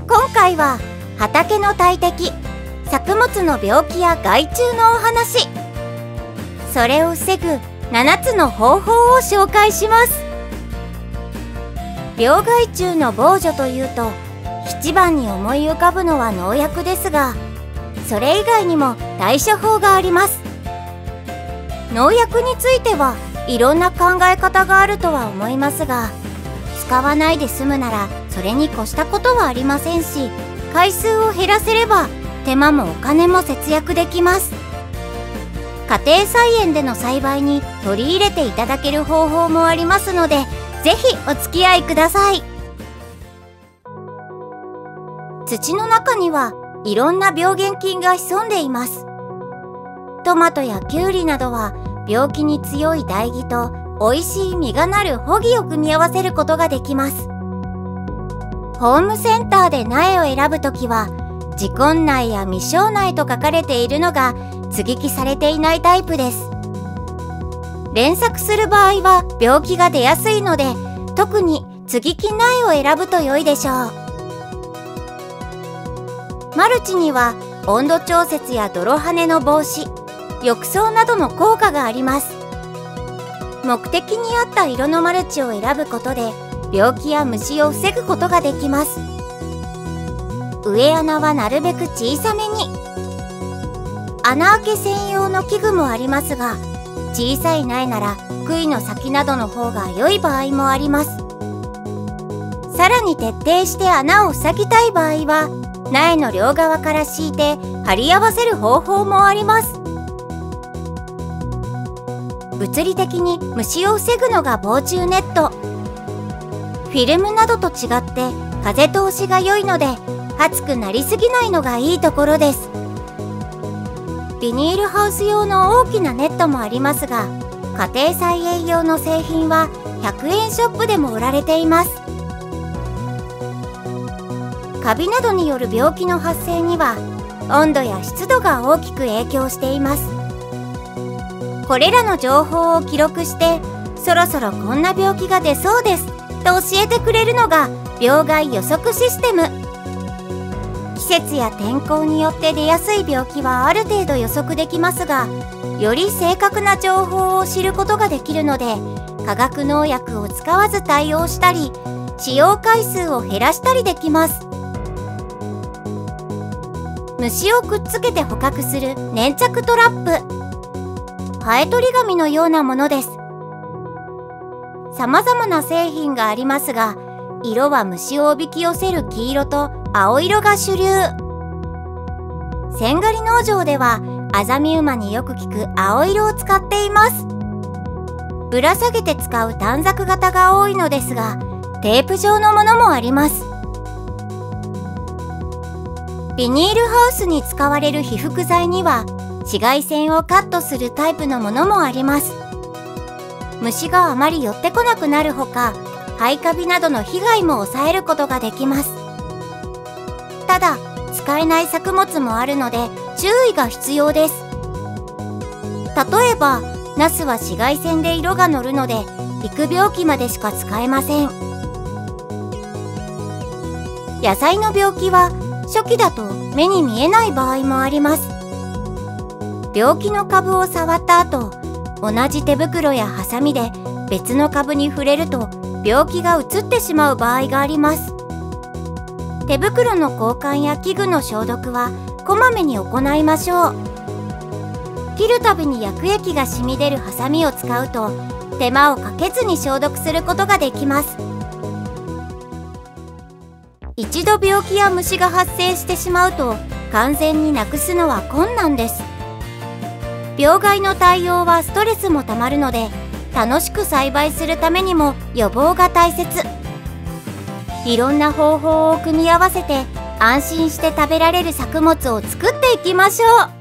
今回は畑の大敵、作物の病気や害虫のお話。それを防ぐ7つの方法を紹介します。病害虫の防除というと一番に思い浮かぶのは農薬ですが、それ以外にも対処法があります。農薬についてはいろんな考え方があるとは思いますが、使わないで済むならそれに越したことはありませんし、回数を減らせれば手間もお金も節約できます。家庭菜園での栽培に取り入れていただける方法もありますので、ぜひお付き合いください。土の中にはいろんな病原菌が潜んでいます。トマトやキュウリなどは病気に強い唾液と美味しい実がなるホギを組み合わせることができます。ホームセンターで苗を選ぶときは、自根苗や未生苗と書かれているのが接ぎ木されていないタイプです。連作する場合は病気が出やすいので、特に接ぎ木苗を選ぶと良いでしょう。マルチには温度調節や泥跳ねの防止、浴槽などの効果があります。目的に合った色のマルチを選ぶことで病気や虫を防ぐことができます。植え穴はなるべく小さめに。穴あけ専用の器具もありますが、小さい苗なら杭の先などの方が良い場合もあります。さらに徹底して穴を塞ぎたい場合は、苗の両側から敷いて貼り合わせる方法もあります。物理的に虫を防ぐのが防虫ネット。フィルムなどと違って風通しが良いので、熱くなりすぎないのがいいところです。ビニールハウス用の大きなネットもありますが、家庭菜園用の製品は100円ショップでも売られています。カビなどによる病気の発生には温度や湿度が大きく影響しています。これらの情報を記録して、そろそろこんな病気が出そうですと教えてくれるのが病害予測システム。季節や天候によって出やすい病気はある程度予測できますが、より正確な情報を知ることができるので、化学農薬を使わず対応したり、使用回数を減らしたりできます。虫をくっつけて捕獲する粘着トラップ。ハエ取り紙のようなものです。様々な製品がありますが、色は虫をおびき寄せる黄色と青色が主流。千狩り農場ではアザミウマによく効く青色を使っています。ぶら下げて使う短冊型が多いのですが、テープ状のものもあります。ビニールハウスに使われる被覆材には紫外線をカットするタイプのものもあります。虫があまり寄ってこなくなるほか、廃カビなどの被害も抑えることができます。ただ、使えない作物もあるので注意が必要です。例えば、ナスは紫外線で色が乗るので、育病期までしか使えません。野菜の病気は初期だと目に見えない場合もあります。病気の株を触った後、同じ手袋やハサミで別の株に触れると病気が移ってしまう場合があります。手袋の交換や器具の消毒はこまめに行いましょう。切るたびに薬液が染み出るハサミを使うと手間をかけずに消毒することができます。一度病気や虫が発生してしまうと完全になくすのは困難です。病害の対応はストレスもたまるので、楽しく栽培するためにも予防が大切。いろんな方法を組み合わせて安心して食べられる作物を作っていきましょう。